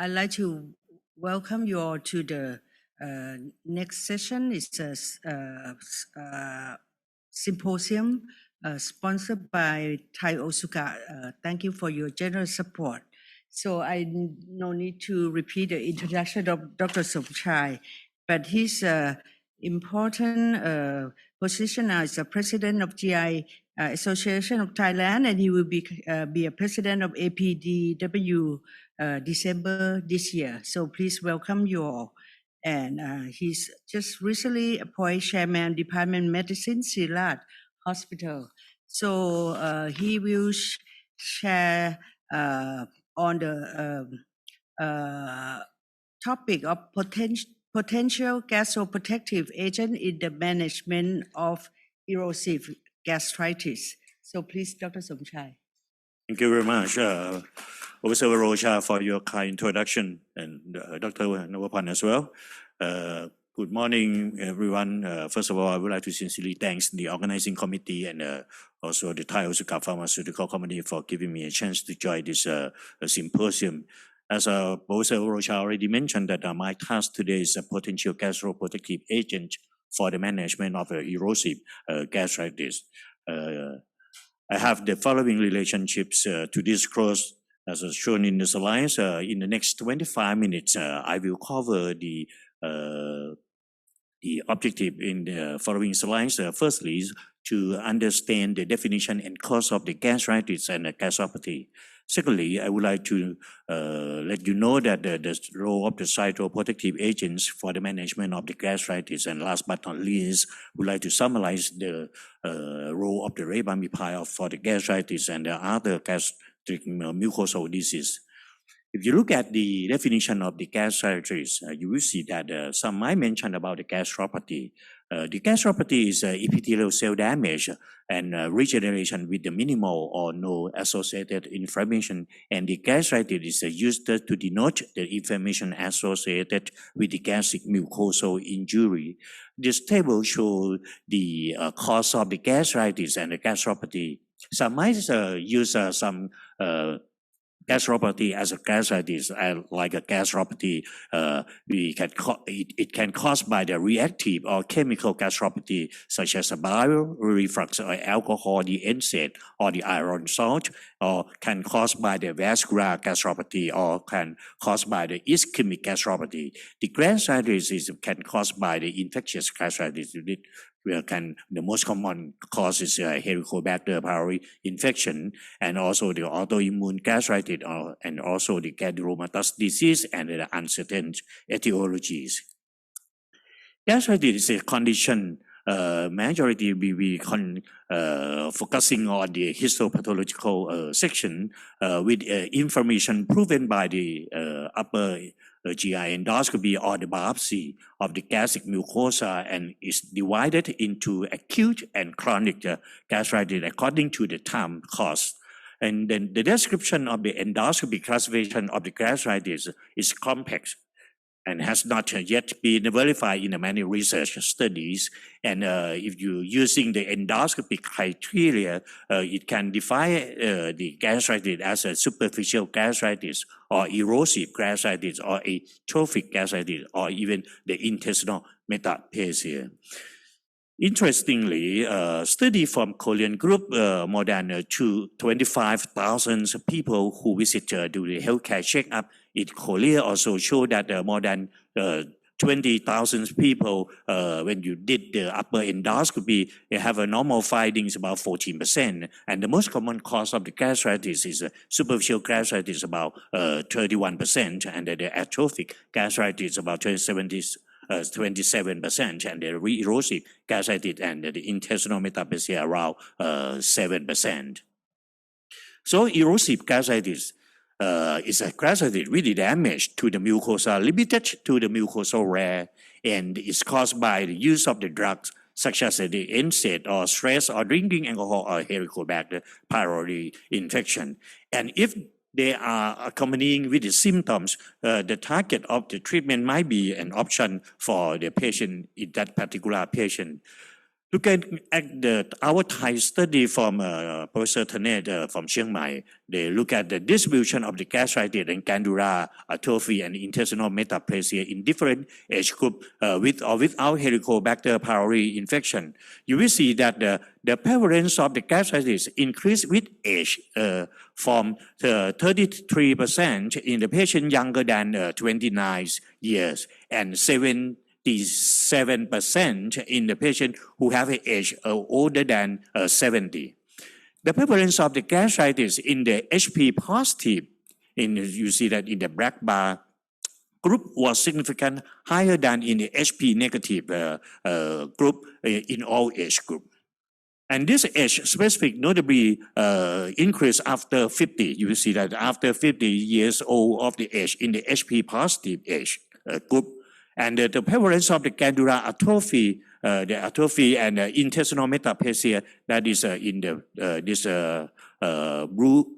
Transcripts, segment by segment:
I'd like to welcome you all to the next session. It's a symposium sponsored by Thai Otsuka. Thank you for your generous support. So I no need to repeat the introduction of Dr. Somchai, but his important position now is the president of GI Association of Thailand, and he will be a president of APDW December this year. So please welcome you all. And he's just recently appointed chairman Department of Medicine, Silat Hospital. So he will share on the topic of potential gastroprotective agent in the management of erosive gastritis. So please, Dr. Somchai. Thank you very much, Professor Varocha, for your kind introduction, and Dr. Navapan as well. Good morning, everyone. First of all, I would like to sincerely thank the organizing committee and also the Thai Otsuka Pharmaceutical Company for giving me a chance to join this symposium. As Professor Varocha already mentioned, that my task today is a potential gastroprotective agent for the management of erosive gastritis. I have the following relationships to disclose as shown in the slides. In the next 25 minutes, I will cover the objective in the following slides. Firstly, to understand the definition and cause of the gastritis and the gastropathy. Secondly, I would like to let you know that the role of the cytoprotective agents for the management of the gastritis. And last but not least, we would like to summarize the role of the rebamipine for the gastritis and the other gastric mucosal disease. If you look at the definition of the gastritis, you will see that some might mention about the gastropathy. The gastropathy is epithelial cell damage and regeneration with the minimal or no associated inflammation, and the gastritis is used to denote the inflammation associated with the gastric mucosal injury. This table shows the cause of the gastritis and the gastropathy. Some might use some gastropathy as a gastritis, like a gastropathy, it can cause by the reactive or chemical gastropathy, such as a bile reflux or alcohol, the NSAID or the iron salt, or can cause by the vascular gastropathy, or can cause by the ischemic gastropathy. The gastritis can cause by the infectious gastritis. The most common cause is Helicobacter pylori infection, and also the autoimmune gastritis, and also the gastromatous disease and the uncertain etiologies. Gastritis is a condition majority we be focusing on the histopathological section with information proven by the upper GI endoscopy or the biopsy of the gastric mucosa, and is divided into acute and chronic gastritis according to the time course. And then the description of the endoscopy classification of the gastritis is complex and has not yet been verified in many research studies. And if you're using the endoscopy criteria, it can define the gastritis as a superficial gastritis, or erosive gastritis, or atrophic gastritis, or even the intestinal metaplasia. Interestingly, a study from Korean group, more than 25,000 people who visit do the healthcare checkup in Korea, also showed that more than 20,000 people, when you did the upper endoscopy, they have a normal findings about 14%. And the most common cause of the gastritis is superficial gastritis, about 31%, and the atrophic gastritis about 27%, and the erosive gastritis and the intestinal metaplasia around 7%. So erosive gastritis is a gastritis really damaged to the mucosa, limited to the mucosal layer, and is caused by the use of the drugs such as the NSAID, or stress, or drinking alcohol, or Helicobacter pylori infection. And if they are accompanying with the symptoms, the target of the treatment might be an option for the patient, in that particular patient. Look at our Thai study from Professor Thanet from Chiang Mai. They look at the distribution of the gastritis and glandular atrophy and intestinal metaplasia in different age group with or without Helicobacter pylori infection. You will see that the prevalence of the gastritis increased with age from 33% in the patient younger than 29 years and 7% in the patient who have an age older than 70. The prevalence of the gastritis in the HP positive, you see that in the black bar group was significantly higher than in the HP negative group in all age group. And this age specific notably increased after 50. You will see that after 50 years old of the age in the HP positive age group. And the prevalence of the glandular atrophy, the atrophy and intestinal metaplasia, that is in the this blue,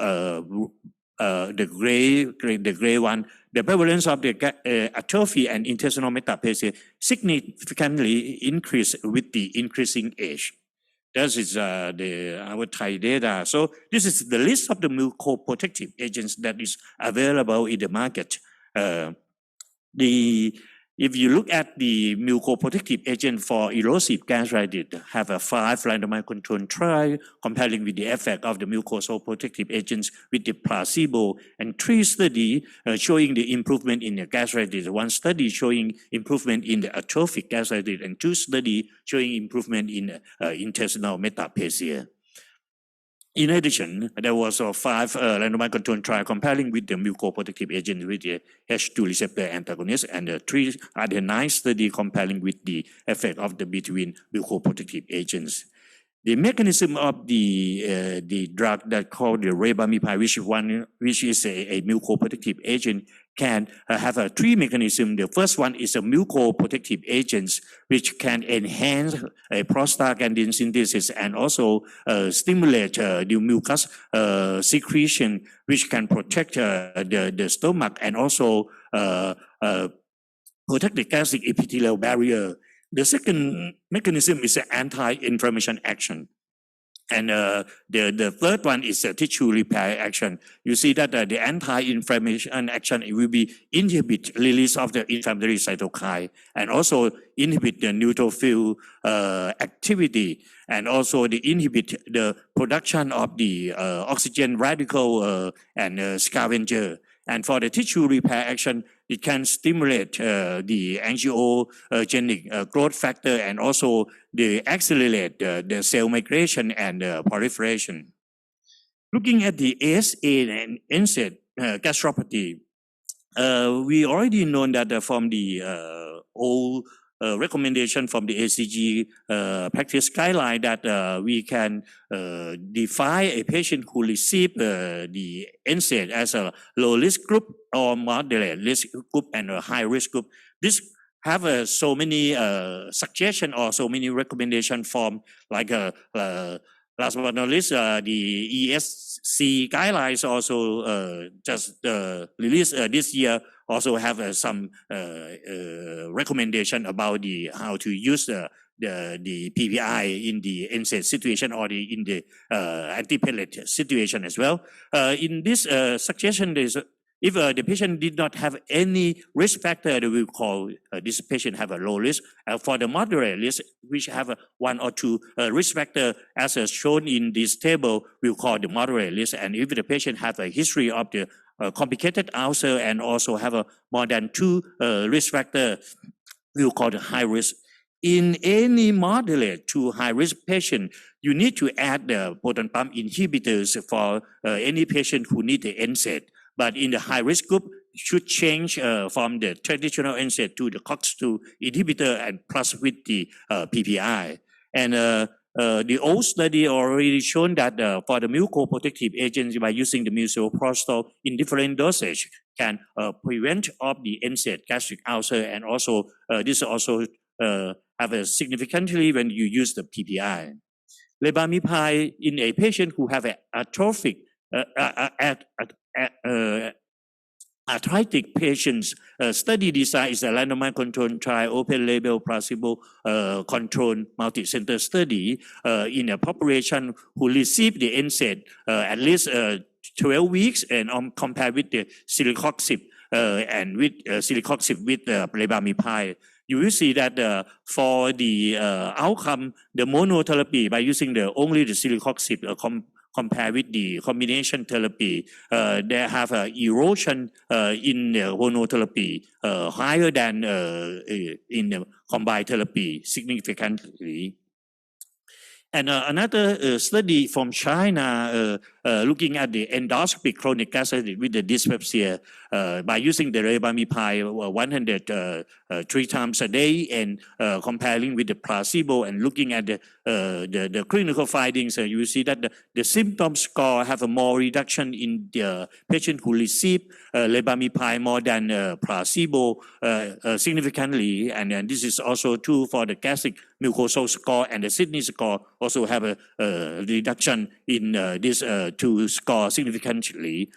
the gray one. The prevalence of the atrophy and intestinal metaplasia significantly increased with the increasing age. This is our Thai data. So this is the list of the mucoprotective agents that is available in the market. If you look at the mucoprotective agent for erosive gastritis, have a 5 randomized controlled trial comparing with the effect of the mucosal protective agents with the placebo, and 3 studies showing the improvement in the gastritis, 1 study showing improvement in the atrophic gastritis, and 2 studies showing improvement in intestinal metaplasia. In addition, there was a 5 randomized controlled trial comparing with the mucoprotective agent with the H2 receptor antagonist, and 3 other 9 studies comparing with the effect of the between mucoprotective agents. The mechanism of the drug that called the rebamipine, which is a mucoprotective agent, can have 3 mechanisms. The first one is a mucoprotective agents, which can enhance prostaglandin synthesis and also stimulate the mucus secretion, which can protect the stomach and also protect the gastric epithelial barrier. The second mechanism is an anti-inflammation action. And the third one is a tissue repair action. You see that the anti-inflammation action will be inhibit release of the inflammatory cytokine and also inhibit the neutrophil activity, and also the inhibit the production of the oxygen radical and scavenger. And for the tissue repair action, it can stimulate the angiogenic growth factor and also accelerate the cell migration and proliferation. Looking at the ASEAN and NSAID gastropathy, we already know that from the old recommendation from the ASG practice guideline that we can define a patient who receive the NSAID as a low risk group or moderate risk group and a high risk group. This have so many suggestion or so many recommendation from like last but not least, the ESC guidelines also just released this year also have some recommendation about how to use the PPI in the NSAID situation or in the antiplatelet situation as well. In this suggestion, if the patient did not have any risk factor, we will call this patient have a low risk. For the moderate risk, which have 1 or 2 risk factor, as shown in this table, we will call the moderate risk. And if the patient have a history of the complicated ulcer and also have more than 2 risk factor, we will call the high risk. In any moderate to high risk patient, you need to add the proton pump inhibitors for any patient who need the NSAID. But in the high-risk group, should change from the traditional NSAID to the COX-2 inhibitor and plus with the PPI. And the old study already shown that for the mucoprotective agents, by using the misoprostol in different dosage, can prevent of the NSAID gastric ulcer, and also this also have a significantly when you use the PPI. Rebamipine in a patient who have an atrophic arthritic patients. Study design is a randomized controlled trial, open label, placebo controlled multi-center study in a population who received the NSAID at least 12 weeks and compared with the celecoxib and with celecoxib with rebamipine. You will see that for the outcome, the monotherapy by using only the celecoxib compared with the combination therapy, they have erosion in the monotherapy higher than in the combined therapy significantly. And another study from China looking at the endoscopic chronic gastritis with the dyspepsia by using the rebamipine 103 times a day and comparing with the placebo and looking at the clinical findings, you see that the symptom score have a more reduction in the patient who receive rebamipine more than placebo significantly, and this is also true for the gastric mucosal score and the Sydney score also have a reduction in this two score significantly.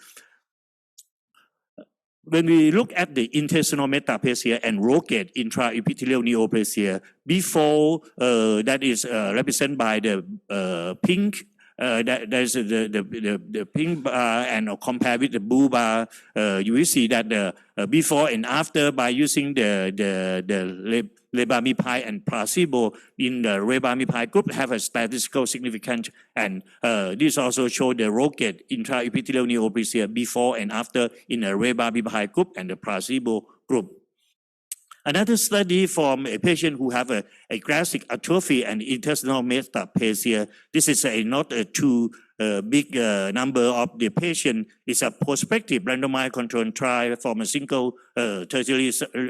When we look at the intestinal metaplasia and rogate intraepithelial neoplasia, before that is represented by the pink, that is the pink bar, and compared with the blue bar, you will see that before and after by using the rebamipine and placebo in the rebamipine group have a statistical significance, and this also show the rogate intraepithelial neoplasia before and after in the rebamipine group and the placebo group. Another study from a patient who have a gastric atrophy and intestinal metaplasia. This is not too big number of the patient. It's a prospective randomized controlled trial from a single tertiary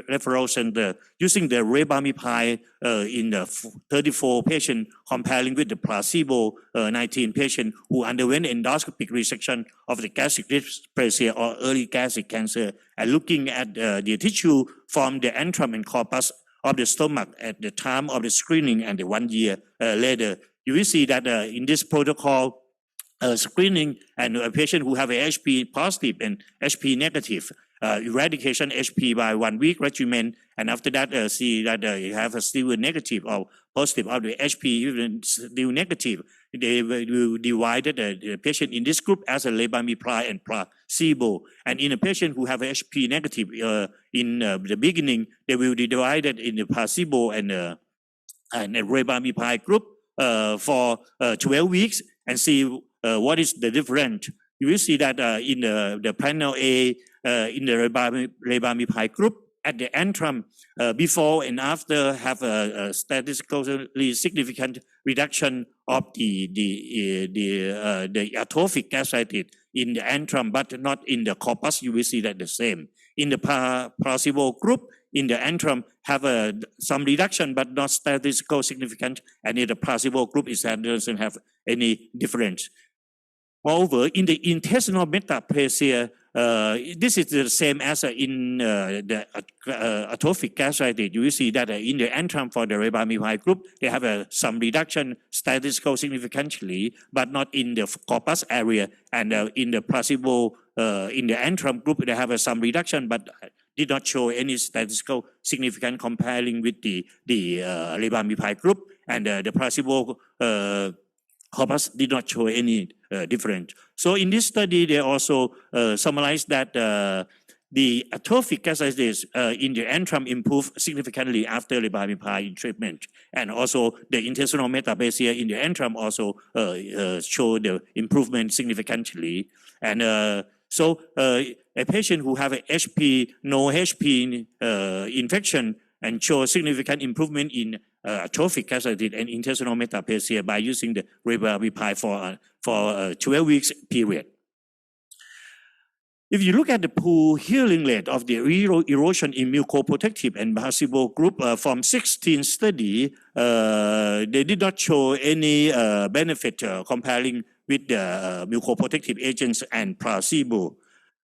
referral center using the rebamipine in the 34 patients comparing with the placebo 19 patients who underwent endoscopic resection of the gastric dysplasia or early gastric cancer, and looking at the tissue from the antrum and corpus of the stomach at the time of the screening and the 1 year later. You will see that in this protocol, screening and a patient who have a HP positive and HP negative, eradication HP by 1 week regimen, and after that see that you have a still negative or positive of the HP even still negative. They will divide the patient in this group as a rebamipine and placebo, and in a patient who have a HP negative in the beginning, they will be divided in the placebo and the rebamipine group for 12 weeks and see what is the difference. You will see that in the panel A, in the rebamipine group, at the antrum, before and after have a statistically significant reduction of the atrophic gastritis in the antrum, but not in the corpus. You will see that the same. In the placebo group, in the antrum have some reduction, but not statistical significant, and in the placebo group, it doesn't have any difference. Moreover, in the intestinal metaplasia, this is the same as in the atrophic gastritis. You will see that in the antrum for the rebamipine group, they have some reduction statistical significantly, but not in the corpus area. And in the placebo, in the antrum group, they have some reduction, but did not show any statistical significance comparing with the rebamipine group, and the placebo corpus did not show any difference. So in this study, they also summarized that the atrophic gastritis in the antrum improved significantly after rebamipine treatment, and also the intestinal metaplasia in the antrum also showed the improvement significantly. And so a patient who have a no HP infection and show significant improvement in atrophic gastritis and intestinal metaplasia by using the rebamipine for 12 weeks period. If you look at the pool healing rate of the erosion in mucoprotective and placebo group from 16 study, they did not show any benefit comparing with the mucoprotective agents and placebo.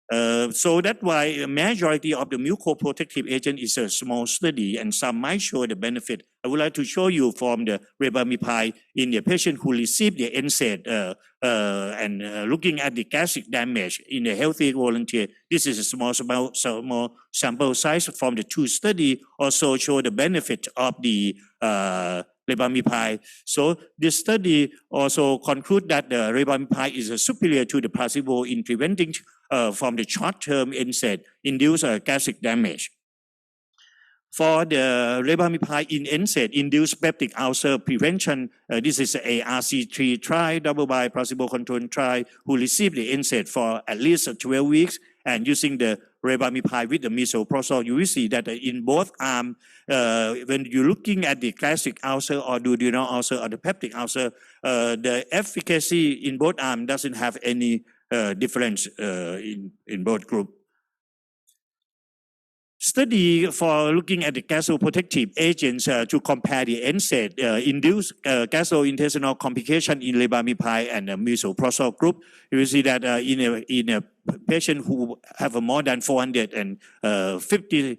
So that's why a majority of the mucoprotective agent is a small study, and some might show the benefit. I would like to show you from the rebamipine in the patient who received the NSAID and looking at the gastric damage in a healthy volunteer. This is a small sample size from the two study also show the benefit of the rebamipine. So this study also conclude that the rebamipine is superior to the placebo in preventing from the short-term NSAID induced gastric damage. For the rebamipine in NSAID induced peptic ulcer prevention, this is a RC3 trial, double-blind placebo-controlled trial, who received the NSAID for at least 12 weeks, and using the rebamipine with the misoprostol, you will see that in both arms, when you're looking at the gastric ulcer or duodenal ulcer or the peptic ulcer, the efficacy in both arms doesn't have any difference in both groups. Study for looking at the gastroprotective agents to compare the NSAID induced gastrointestinal complication in rebamipine and misoprostol group. You will see that in a patient who have more than 450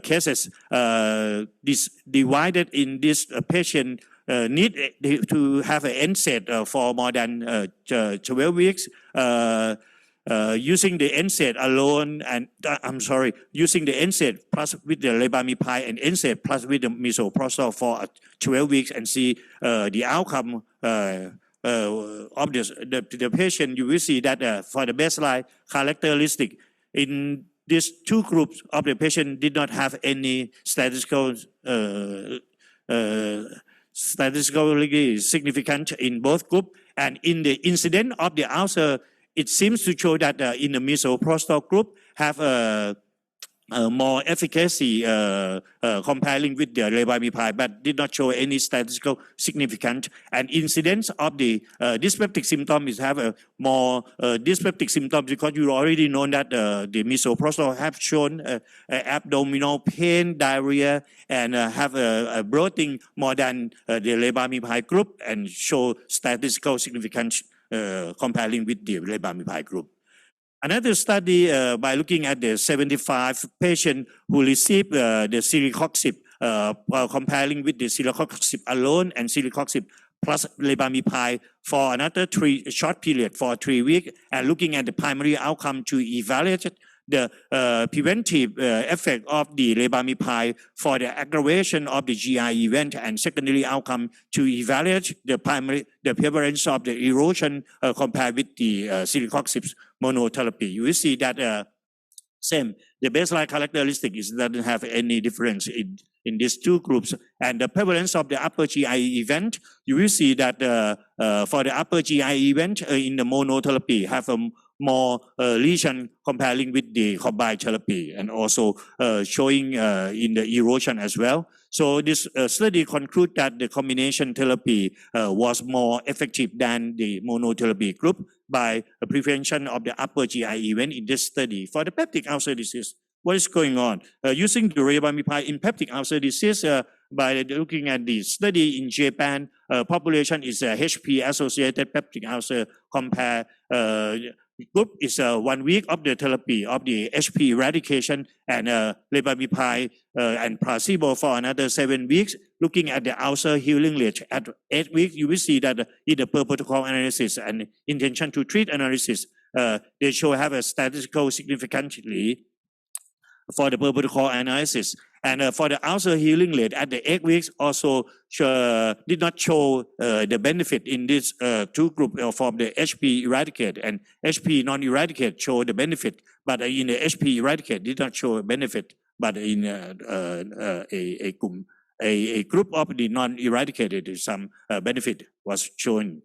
cases, this divided in this patient need to have an NSAID for more than 12 weeks. Using the NSAID alone and using the NSAID plus with the rebamipine and NSAID plus with the misoprostol for 12 weeks and see the outcome of the patient. You will see that for the baseline characteristic in these two groups of the patient did not have any statistically significant in both groups, and in the incidence of the ulcer, it seems to show that in the misoprostol group have more efficacy comparing with the rebamipine, but did not show any statistical significance. And incidence of the dyspeptic symptom is have a more dyspeptic symptom because you already know that the misoprostol have shown abdominal pain, diarrhea, and have a bloating more than the rebamipine group and show statistical significance comparing with the rebamipine group. Another study by looking at the 75 patients who received the celecoxib, comparing with the celecoxib alone and celecoxib plus rebamipine for another short period for 3 weeks, and looking at the primary outcome to evaluate the preventive effect of the rebamipine for the aggravation of the GI event, and secondary outcome to evaluate the prevalence of the erosion compared with the celecoxib monotherapy. You will see that same. The baseline characteristic doesn't have any difference in these two groups. And the prevalence of the upper GI event, you will see that for the upper GI event in the monotherapy have a more lesion comparing with the combined therapy, and also showing in the erosion as well. So this study conclude that the combination therapy was more effective than the monotherapy group by prevention of the upper GI event in this study. For the peptic ulcer disease, what is going on? Using the rebamipine in peptic ulcer disease, by looking at the study in Japan, population is HP-associated peptic ulcer compare group is 1 week of the therapy of the HP eradication and rebamipine and placebo for another 7 weeks. Looking at the ulcer healing rate at 8 weeks, you will see that in the per protocol analysis and intention to treat analysis, they show have a statistical significantly for the per protocol analysis. And for the ulcer healing rate at the 8 weeks also did not show the benefit in this two group from the HP eradicate, and HP non-eradicate show the benefit, but in the HP eradicate did not show a benefit, but in a group of the non-eradicated some benefit was shown.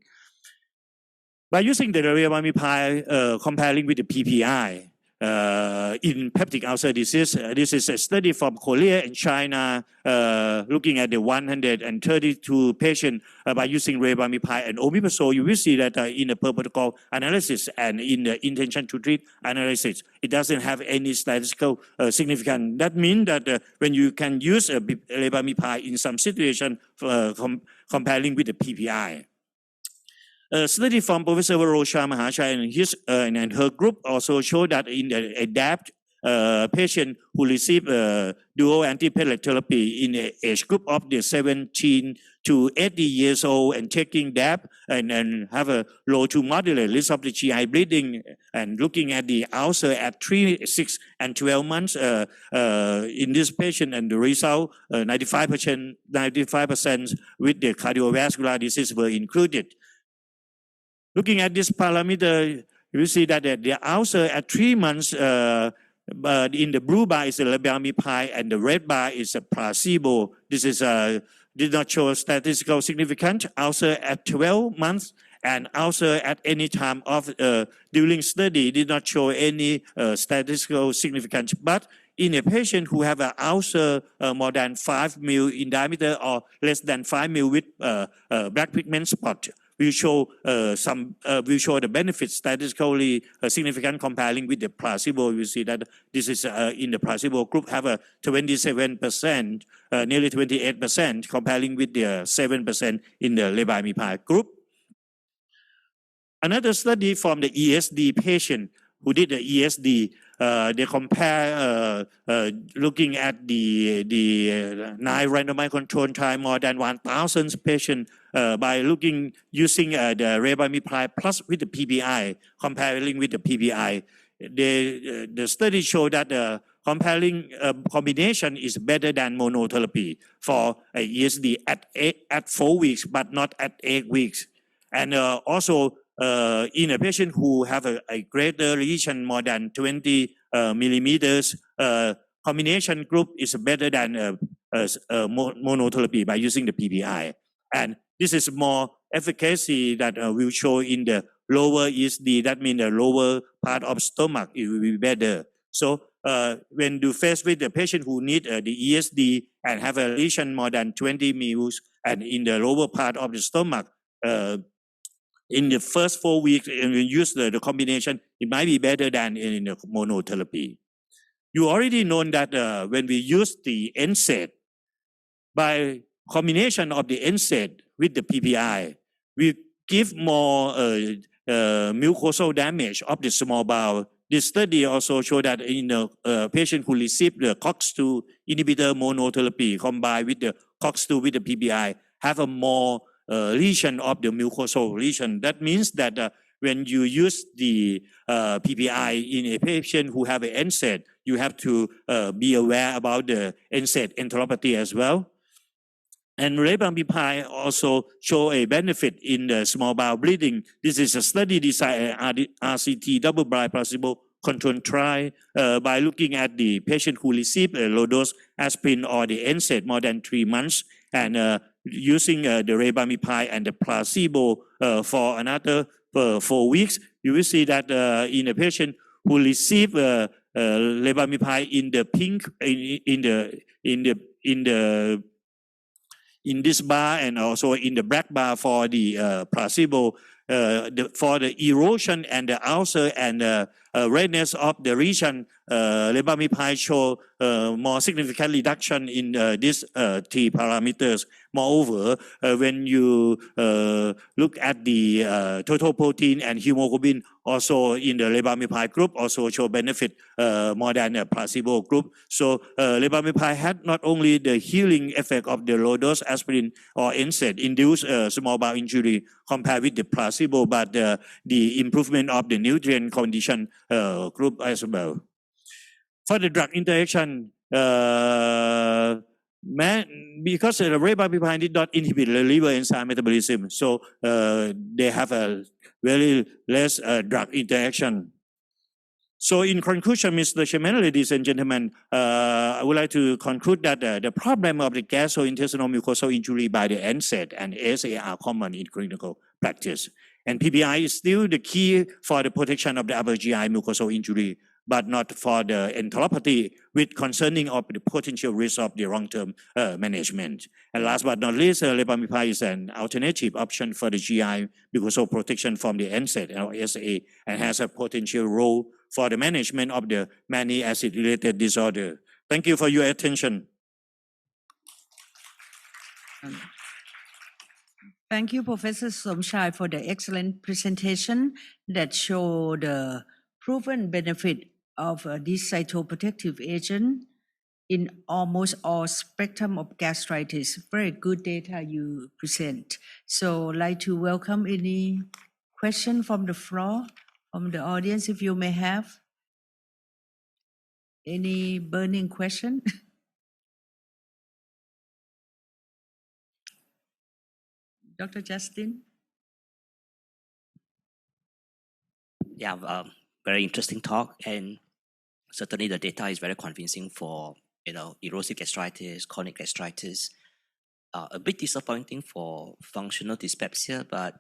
By using the rebamipine comparing with the PPI, in peptic ulcer disease, this is a study from Korea and China looking at the 132 patients by using rebamipine and omeprazole. You will see that in the per protocol analysis and in the intention to treat analysis, it doesn't have any statistical significance. That means that when you can use rebamipine in some situation comparing with the PPI. A study from Professor Varocha, Mahachai, and her group also showed that in the adapt patient who receive dual antiplatelet therapy in the age group of the 17 to 80 years old and taking DAP and have a low to moderate risk of the GI bleeding and looking at the ulcer at 3, 6, and 12 months in this patient, and the result 95% with the cardiovascular disease were included. Looking at this parameter, you see that the ulcer at 3 months but in the blue bar is the lebamipide and the red bar is a placebo. This is did not show statistical significance. Ulcer at 12 months and ulcer at any time of during study did not show any statistical significance. But in a patient who have an ulcer more than 5 mil in diameter or less than 5 mil with black pigment spot, we show the benefits statistically significant comparing with the placebo. You see that this is in the placebo group have a 27%, nearly 28% comparing with the 7% in the lebamipide group. Another study from the ESD patient who did the ESD, they compare looking at the 9 randomized control trial more than 1,000 patients by using the rebamipide plus with the PPI, comparing with the PPI. The study showed that comparing combination is better than monotherapy for ESD at 4 weeks, but not at 8 weeks. And also in a patient who have a greater lesion more than 20 millimeters, combination group is better than monotherapy by using the PPI. And this is more efficacy that will show in the lower ESD. That means the lower part of stomach, it will be better. So when you face with the patient who need the ESD and have a lesion more than 20 mils and in the lower part of the stomach, in the first 4 weeks, and we use the combination, it might be better than in the monotherapy. You already know that when we use the NSAID, by combination of the NSAID with the PPI, we give more mucosal damage of the small bowel. This study also showed that in a patient who received the COX-2 inhibitor monotherapy combined with the COX-2 with the PPI, have a more lesion of the mucosal lesion. That means that when you use the PPI in a patient who have an NSAID, you have to be aware about the NSAID enteropathy as well. And rebamipide also show a benefit in the small bowel bleeding. This is a study designed RCT double-blind placebo-controlled trial by looking at the patient who received a low-dose aspirin or the NSAID more than 3 months and using the rebamipide and the placebo for another 4 weeks. You will see that in a patient who received rebamipide in the pink in this bar and also in the black bar for the placebo, for the erosion and the ulcer and redness of the region, rebamipide show more significant reduction in these 3 parameters. Moreover, when you look at the total protein and hemoglobin, also in the rebamipide group, also show benefit more than a placebo group. So rebamipide had not only the healing effect of the low-dose aspirin or NSAID induced small bowel injury compared with the placebo, but the improvement of the nutrient condition group as well. For the drug interaction, because the rebamipide did not inhibit the liver enzyme metabolism, so they have a very less drug interaction. So in conclusion, Mr. Chairman, ladies and gentlemen, I would like to conclude that the problem of the gastrointestinal mucosal injury by the NSAID and ASA are common in clinical practice. And PPI is still the key for the protection of the upper GI mucosal injury, but not for the enteropathy, with concerning of the potential risk of the long-term management. And last but not least, rebamipide is an alternative option for the GI mucosal protection from the NSAID or ASA, and has a potential role for the management of the many acid-related disorder. Thank you for your attention. Thank you, Professor Somchai, for the excellent presentation that show the proven benefit of this cytoprotective agent in almost all spectrum of gastritis. Very good data you present. So I'd like to welcome any question from the floor, from the audience, if you may have. Any burning question? Dr. Justin? Yeah, very interesting talk, and certainly the data is very convincing for erosive gastritis, chronic gastritis. A bit disappointing for functional dyspepsia, but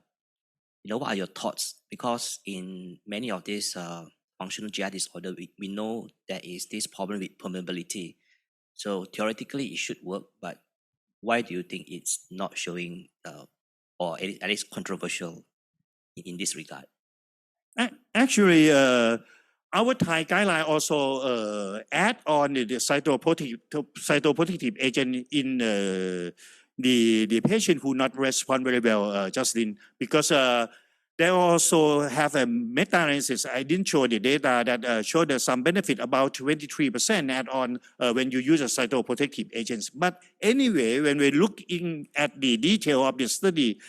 what are your thoughts? Because in many of these functional GI disorder, we know there is this problem with permeability. So theoretically, it should work, but why do you think it's not showing, or at least controversial in this regard? Actually, our Thai guideline also add on the cytoprotective agent in the patient who not respond very well, Justin, because they also have a meta-analysis. I didn't show the data that showed some benefit, about 23% add-on when you use a cytoprotective agents. But anyway, when we're looking at the detail of the study,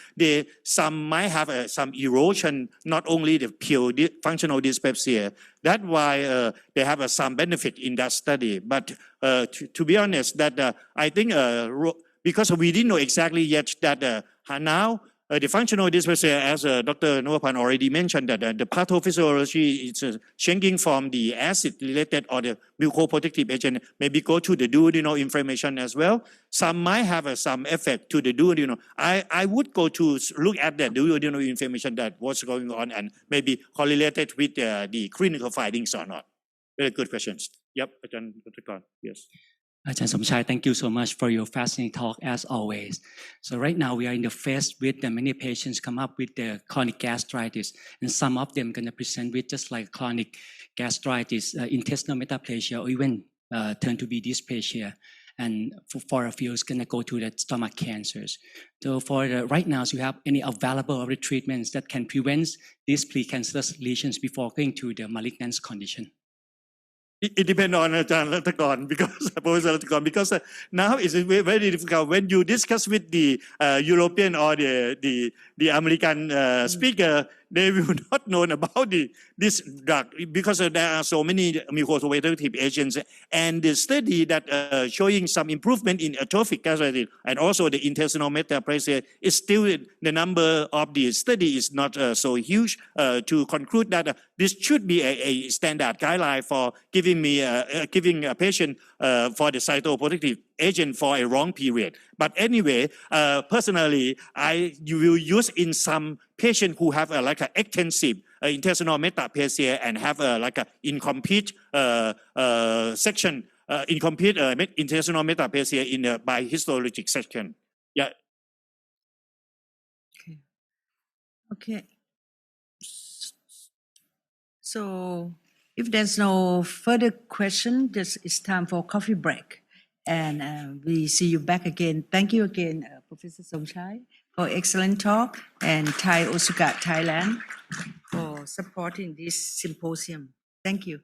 some might have some erosion, not only the pure functional dyspepsia. That's why they have some benefit in that study. But to be honest, that I think because we didn't know exactly yet that now the functional dyspepsia, as Dr. Novapan already mentioned, that the pathophysiology is changing from the acid-related or the mucoprotective agent, maybe go to the duodenal inflammation as well. Some might have some effect to the duodenal. I would go to look at the duodenal inflammation that was going on and maybe correlated with the clinical findings or not. Very good questions. Yep, Dr. Khan, yes. Ajahn Somchai, thank you so much for your fascinating talk as always. So right now we are in the phase with the many patients come up with the chronic gastritis, and some of them going to present with just like chronic gastritis, intestinal metaplasia, or even turn to be dysplasia. And for a few, it's going to go to the stomach cancers. So for the right now, so you have any available treatments that can prevent these precancerous lesions before going to the malignant condition? It depends on Leelakusolvong because now it's very difficult when you discuss with the European or the American speaker. They will not know about this drug because there are so many mucoprotective agents, and the study that showing some improvement in atrophic gastritis and also the intestinal metaplasia is still the number of the study is not so huge to conclude that this should be a standard guideline for giving a patient for the cytoprotective agent for a long period. But anyway, personally, you will use in some patients who have like an extensive intestinal metaplasia and have like an incomplete section, incomplete intestinal metaplasia in by histologic section. Yeah. Okay. So if there's no further question, this is time for coffee break. And we see you back again. Thank you again, Professor Somchai, for excellent talk, and Thai Otsuka, Thailand, for supporting this symposium. Thank you.